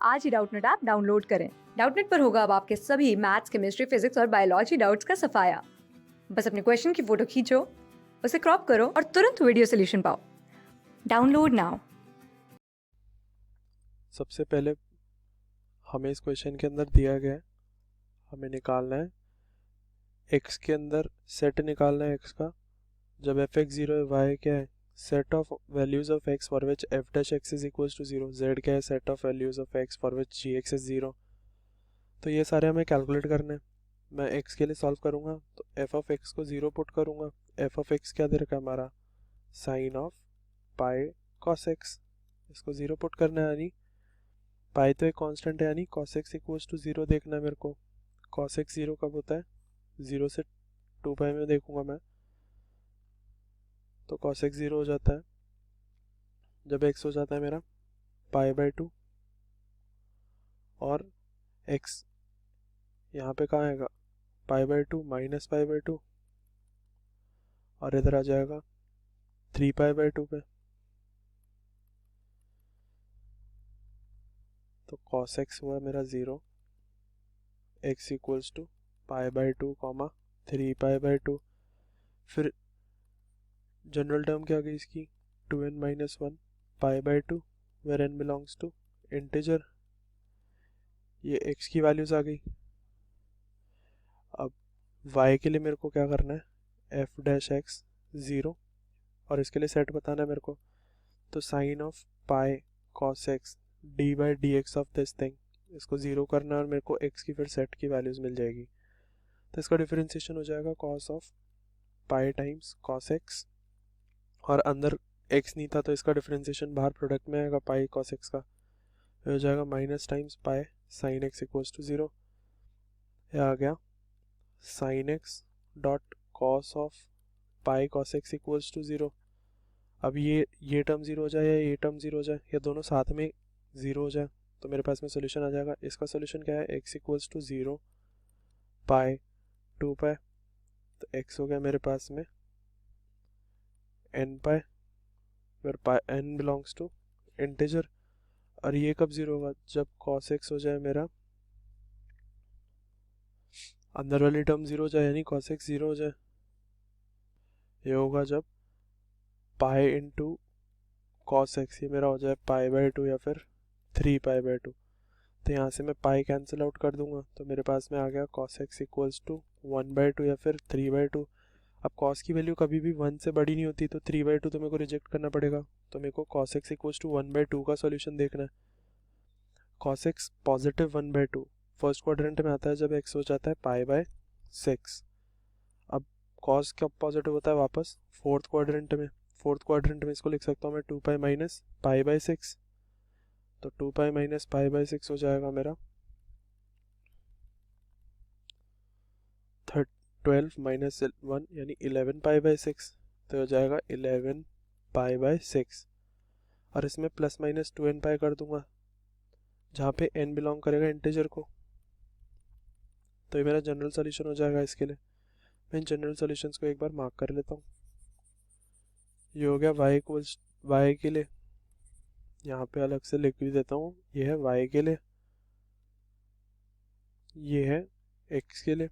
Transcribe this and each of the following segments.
आज ही Doubtnut app download करें। Doubtnut पर होगा अब आपके सभी मैथ्स, केमिस्ट्री, फिजिक्स और बायोलॉजी डाउट्स का सफाया। बस अपने क्वेश्चन की फोटो खींचो, उसे क्रॉप करो और तुरंत वीडियो सोल्यूशन पाओ। Download now. सबसे पहले हमें इस क्वेश्चन के अंदर दिया गया है, हमें निकालना है x के अंदर सेट निकालना है x का। जब f x 0 है, y क्या है, set of values of x for which f dash x is equal to 0, z क्या है, set of values of x for which g x is 0। तो ये सारे हमें कैलकुलेट करने हैं। मैं x के लिए सॉल्व करूँगा तो f ऑफ x को 0 पुट करूँगा। f ऑफ x क्या दे रखा है हमारा, sine of pi cos x, इसको 0 पुट करना है, यानी पाई तो एक कांस्टेंट है, यानी cos x इक्वल्स टू 0 देखना है मेरे को। cos x 0 कब होता है, 0 से 2 पाई में देखूंगा मैं, तो cos x 0 हो जाता है जब x हो जाता है मेरा पाई बाई 2, और x यहाँ पे कहाँ आएगा, पाई बाई 2 माइनस पाई बाई 2, और इधर आ जाएगा 3 पाई बाई 2 पे। तो cos x हुआ मेरा 0, x equals to pi by 2 comma 3 pi by 2। फिर जनरल टर्म क्या आ गई इसकी, 2n minus 1 pi by 2 where n belongs to integer. ये x की वैल्यूज आ गई। अब y के लिए मेरे को क्या करना है, f डैश x 0, और इसके लिए सेट बताना है मेरे को। तो sine of pi cos x d by d x of this thing, इसको 0 करना है और मेरे को x की फिर सेट की वैल्यूज मिल जाएगी। तो इसका डिफरेंशिएशन हो जाएगा cos of pi times cos x, और अंदर x नहीं था तो इसका डिफरेंशिएशन बाहर प्रोडक्ट में आएगा पाई कॉस x का, हो जाएगा minus times pi sine x equals to 0। यह आ गया sine x dot cos of pi cos x equals to 0। अब ये टर्म 0 हो जाए या ये टर्म 0 हो जाए, या दोनों साथ में 0 हो जाए, तो मेरे पास में सोल्यूशन आ जाएगा। इसका सोल्यूशन क्या है, x इक्वल्स टू 0 पाई 2 पाई, तो x हो गया मेरे पास में n पाई, फिर पाई n बिलोंग्स टू इंटीजर। और ये कब 0 होगा, जब cos x हो जाए मेरा, अंदर वाली टर्म 0 हो जाए, यानी cos x 0 हो जाए। ये होगा जब पाई इंटू कॉस एक्स, ये मेरा हो जाए पाई बाई 2 या फिर 3 पाई बाई 2। तो यहाँ से मैं पाई कैंसिल आउट कर दूंगा, तो मेरे पास में आ गया cos x equals to 1 by 2 या फिर 3 बाई 2। अब cos की वैल्यू कभी भी 1 से बड़ी नहीं होती, तो 3 बाई 2 तो मेरे को रिजेक्ट करना पड़ेगा। तो मेरे को cos x equals to 1 by 2 का सोल्यूशन देखना है। cos x positive 1 by 2 first quadrant में आता है जब x हो जाता है पाई बाय 6। अब cos कब पॉजिटिव होता है, वापस फोर्थ क्वाड्रेंट में। फोर्थ क्वाड्रेंट में इसको लिख सकता हूँ मैं 2 पाई माइनस पाई बाई 6, तो 2 पाई माइनस पाई बाई 6 हो जाएगा मेरा 12 माइनस 1 यानी 11 पाई बाई 6, तो हो जाएगा 11 पाई बाई 6। और इसमें प्लस माइनस 2n पाई कर दूंगा, जहाँ पे n बिलोंग करेगा इंटीजर को, तो ये मेरा जनरल सोल्यूशन हो जाएगा इसके लिए। मैं इन जनरल सॉल्यूशंस को एक बार मार्क कर लेता हूँ। ये हो गया y इक्वल्स y के लिए, यहाँ पे अलग से लिख भी देता हूँ, ये है y के लिए, ये है x के लिए।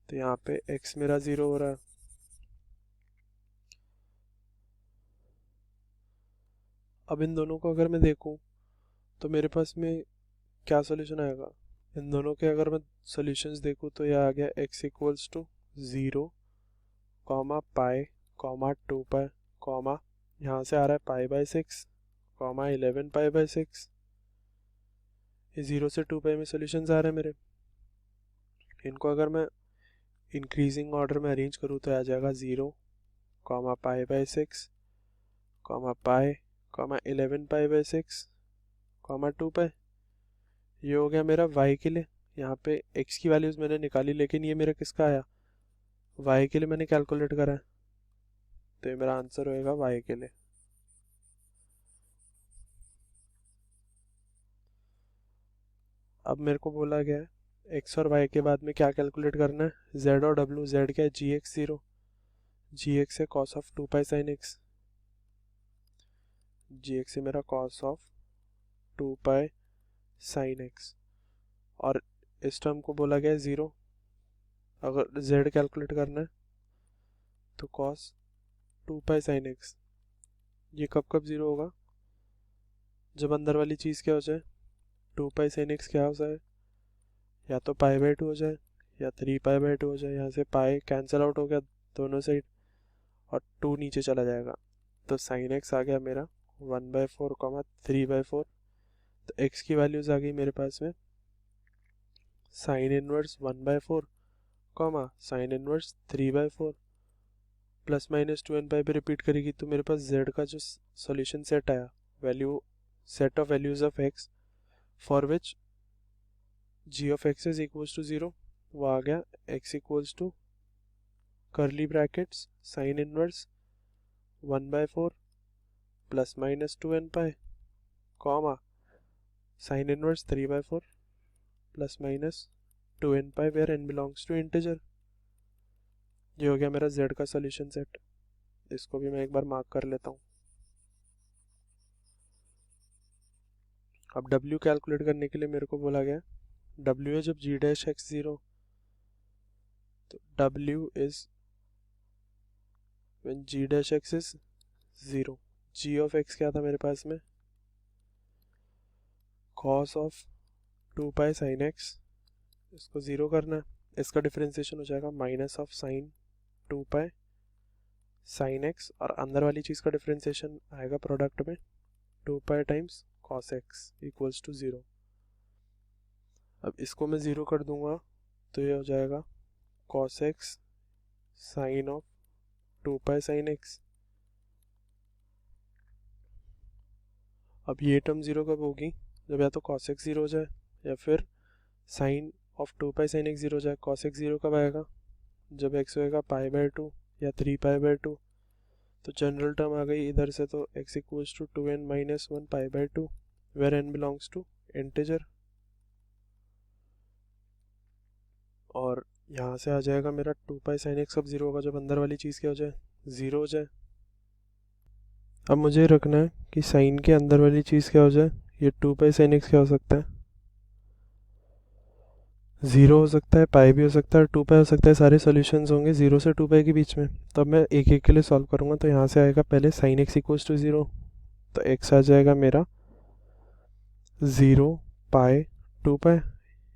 तो यहाँ पे x मेरा 0 हो रहा है। अब इन दोनों को अगर मैं देखूँ तो मेरे पास में क्या सोल्यूशन आएगा, इन दोनों के अगर मैं सॉल्यूशंस देखूँ तो यह आ गया x equals to 0 comma pi comma 2 pi comma यहाँ से आ रहा है pi by 6 comma 11 pi by 6। ये 0 से 2 पाई में सॉल्यूशंस आ रहे हैं मेरे। इनको अगर मैं इंक्रीजिंग ऑर्डर में अरेंज करूँ तो आ जाएगा 0 comma pi by 6 comma pi comma 11 pi by 6 comma 2 पाई। ये हो गया मेरा y के लिए। यहाँ पे x की वैल्यूज़ मैंने निकाली, लेकिन ये मेरा किसका आया, y के लिए मैंने कैलकुलेट करा है, तो ये मेरा आंसर होएगा y के लिए। अब मेरे को बोला गया है x और y के बाद में क्या कैलकुलेट करना है, z और w। z क्या है, जी एक्स 0, जी एक्स है cos of 2 pi sine x, g x मेरा cos of 2 pi sine x, और इस टर्म को बोला गया है 0। अगर z कैलकुलेट करना है तो कॉस 2 पाई साइन एक्स, ये कब कब 0 होगा, जब अंदर वाली चीज़ क्या हो जाए, 2 पाई साइन एक्स क्या हो जाए, या तो पाई बाई 2 हो जाए या 3 पाई बाई 2 हो जाए। यहाँ से पाई कैंसिल आउट हो गया दोनों साइड और 2 नीचे चला जाएगा, तो साइन एक्स आ गया मेरा 1/4 3/4। तो x की वैल्यूज़ आ गई मेरे पास में sine inverse 1/4 sine inverse 3/4 plus minus 2n pi पे रिपीट करेगी, तो मेरे पास z का जो सॉल्यूशन सेट आया, value set of values of x for which g of x is equals to 0, वो आ गया x equals to curly brackets sine inverse 1/4 plus minus 2n pi comma sine inverse 3/4 plus minus 2n pi where n belongs to integer. ये हो गया मेरा z का solution set. इसको भी मैं एक बार मार्क कर लेता हूँ। अब w कैलकुलेट करने के लिए मेरे को बोला गया w है जब g डैश x 0, तो w is when g dash x is 0। g of x क्या था मेरे पास में, cos of 2 pi sine x, इसको 0 करना है, इसका डिफरेंशिएशन हो जाएगा minus of sine 2 pi sine x, और अंदर वाली चीज़ का डिफरेंशिएशन आएगा प्रोडक्ट में 2 pi times cos x equals to 0। अब इसको मैं 0 कर दूंगा तो ये हो जाएगा cos x sine of 2 pi sine x। अब ये टर्म 0 कब होगी, जब या तो cos x 0 हो जाए या फिर sine of 2 pi sine x 0 हो जाए। cos x 0 कब आएगा, जब x होएगा पाई बाई 2 या 3 पाई बाई 2, तो जनरल टर्म आ गई इधर से, तो x equals to 2n minus 1 pi by 2 where n belongs to integer, और यहाँ से आ जाएगा मेरा 2 पाई साइन x कब 0 होगा, जब अंदर वाली चीज़ क्या हो जाए, 0 हो जाए। अब मुझे रखना है कि साइन के अंदर वाली चीज़ क्या हो जाए, ये 2 पाई साइन x क्या हो सकता है, 0 हो सकता है, पाई भी हो सकता है, 2 पाई हो सकता है। सारे सॉल्यूशंस होंगे 0 से 2 पाई के बीच में। तो अब मैं एक एक के लिए सॉल्व करूँगा। तो यहाँ से आएगा पहले साइन एक्स इक्वल्स टू 0, तो x आ जाएगा मेरा 0 पाई 2 पाई,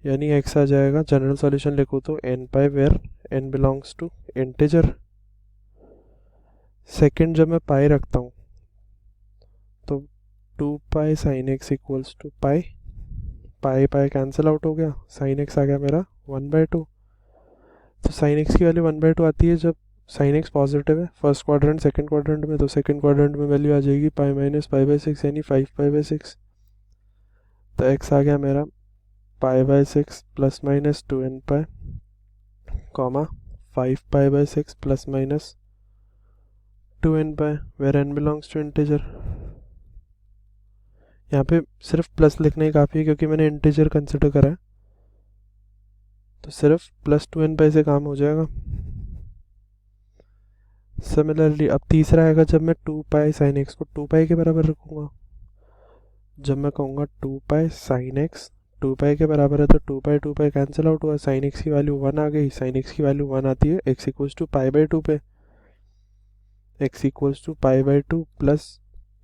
यानी x आ जाएगा, जनरल सॉल्यूशन लिखूँ तो n pi where n belongs to integer. Second जब मैं पाई रखता हूँ तो 2 pi sine x equals to pi, pi pi cancel out हो गया, साइन एक्स आ गया मेरा 1/2। तो साइन एक्स की वैल्यू 1/2 आती है जब साइन एक्स पॉजिटिव है फर्स्ट क्वाड्रेंट सेकंड क्वाड्रेंट में, तो सेकंड क्वाड्रेंट में वैल्यू आ जाएगी पाई माइनस पाई बाई 6 यानी 5 पाई बाई 6। तो एक्स आ गया मेरा pi by 6 plus minus 2n pi comma 5 pi by 6 plus minus 2n pi where n belongs to integer. यहाँ पे सिर्फ प्लस लिखना ही काफ़ी है क्योंकि मैंने इंटीजर कंसिडर करा है, तो सिर्फ प्लस 2n पाई से काम हो जाएगा। सिमिलरली अब तीसरा आएगा जब मैं 2 पाई साइन एक्स को 2 पाई के बराबर रखूँगा। जब मैं कहूँगा 2 पाई साइन एक्स 2 पाई के बराबर है, तो 2 पाई कैंसिल आउट हुआ, साइन एक्स की वैल्यू 1 आ गई। साइन एक्स की वैल्यू 1 आती है x equals to pi by 2 पे, x equals to pi by 2 plus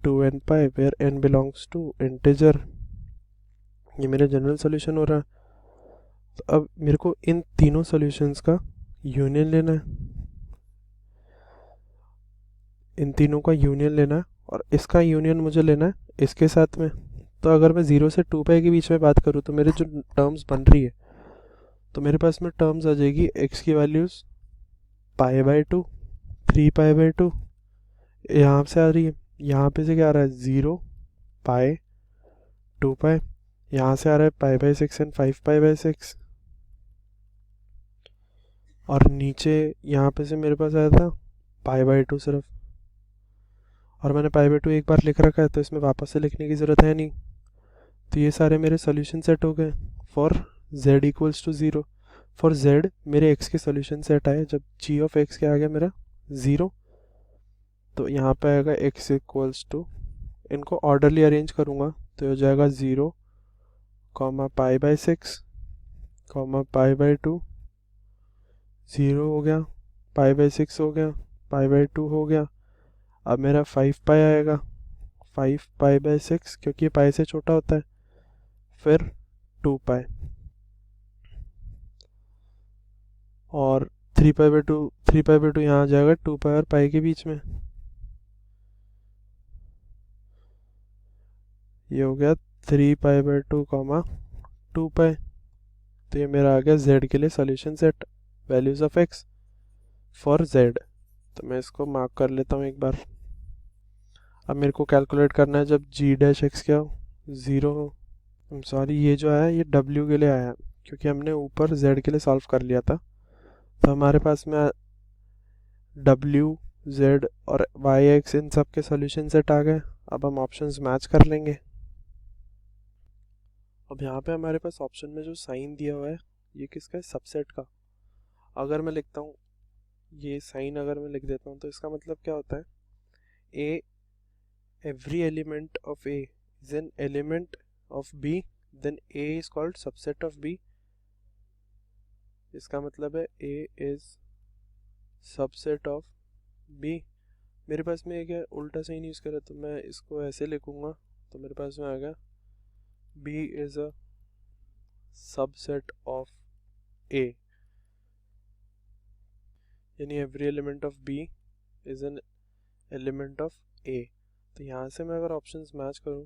2n pi where n belongs to integer. ये मेरा जनरल सॉल्यूशन हो रहा है। तो अब मेरे को इन तीनों सॉल्यूशंस का यूनियन लेना है, इन तीनों का यूनियन लेना है, और इसका यूनियन मुझे लेना है इसके साथ में। तो अगर मैं 0 से 2 पाई के बीच में बात करूँ तो मेरे जो टर्म्स बन रही है, तो मेरे पास में टर्म्स आ जाएगी x की values pi by 2 3 pi by 2 यहाँ से आ रही है, यहाँ पे से क्या आ रहा है 0 पाई 2 पाई, यहाँ से आ रहा है pi by 6 and 5 pi by 6, और नीचे यहाँ पे से मेरे पास आया था पाई बाई 2 सिर्फ, और मैंने पाई बाई 2 एक बार लिख रखा है तो इसमें वापस से लिखने की ज़रूरत है नहीं। तो ये सारे मेरे सॉल्यूशन सेट हो गए for z equals to 0। For z मेरे x के सॉल्यूशन सेट आए जब g ऑफ x क्या आ गया मेरा 0, तो यहाँ पे आएगा x इक्वल्स टू इनको ऑर्डरली अरेंज करूँगा तो हो जाएगा 0, π/6, π/2, 0 हो गया, π/6 हो गया, π/2 हो गया। अब मेरा 5π आएगा, 5π/6 क्योंकि पाई से छोटा होता है, फिर 2π और 3π/2 यहाँ आ जाएगा 2π और पाई के बीच में। ये हो गया 3π/2, 2π। तो ये मेरा आ गया z के लिए solution set, values of x for z। तो मैं इसको मार्क कर लेता हूँ एक बार। अब मेरे को कैलकुलेट करना है जब g' क्या हो, 0 हो। सॉरी, ये जो आया ये w के लिए आया क्योंकि हमने ऊपर z के लिए सॉल्व कर लिया था। तो हमारे पास में w, z और y x इन सब के सॉल्यूशन सेट आ गए। अब हम ऑप्शंस मैच कर लेंगे। अब यहाँ पे हमारे पास ऑप्शन में जो साइन दिया हुआ है ये किसका है, सबसेट का। अगर मैं लिखता हूँ ये साइन, अगर मैं लिख देता हूँ तो इसका मतलब क्या होता है, ए every element of A is an element of B, then A is called subset of B। इसका मतलब है A is subset of B। मेरे पास में एक है उल्टा साइन यूज़ करें तो मैं इसको ऐसे लिखूँगा, तो मेरे पास में आ गया B is a subset of A, यानी every element of B is an element of A। तो यहाँ से मैं अगर ऑप्शंस मैच करूँ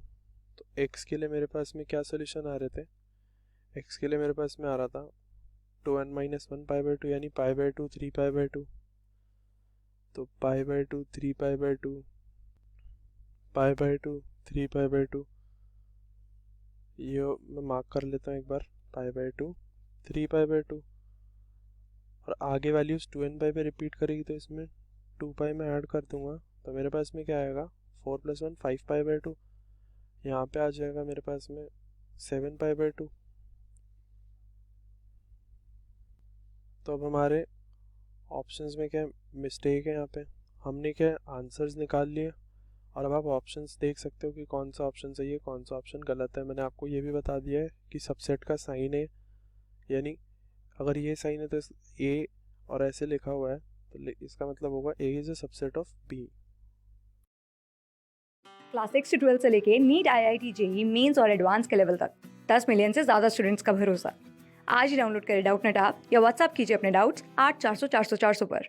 तो x के लिए मेरे पास में क्या सोल्यूशन आ रहे थे, x के लिए मेरे पास में आ रहा था 2n-1 π/2 यानी π/2 3π/2। तो π/2 3π/2, π/2 3π/2, ये मैं मार्क कर लेता हूँ एक बार, π/2 3π/2। और आगे वैल्यूज़ 2n पे रिपीट करेगी तो इसमें 2π में ऐड कर दूंगा तो मेरे पास में क्या आएगा, 4 + 1 5π/2। यहाँ पे आ जाएगा मेरे पास में 7π/2। तो अब हमारे ऑप्शंस में क्या मिस्टेक है, यहाँ पे हमने क्या आंसर्स निकाल लिए और अब आप ऑप्शंस देख सकते हो कि कौन सा ऑप्शन सही है कौन सा ऑप्शन गलत है। मैंने आपको ये भी बता दिया है कि सबसेट का साइन है, यानी अगर ये साइन है तो ए और ऐसे लिखा हुआ है तो इसका मतलब होगा A is a subset of B. Class 6 से 12 से लेके नीट, IIT, जेईई मेंस और एडवांस के लेवल तक 10 मिलियन से ज़्यादा स्टूडेंट्स का भरोसा। आज ही डाउनलोड करें डाउटनेट ऐप या व्हाट्सएप कीजिए अपने डाउट्स 8400 400 400 पर।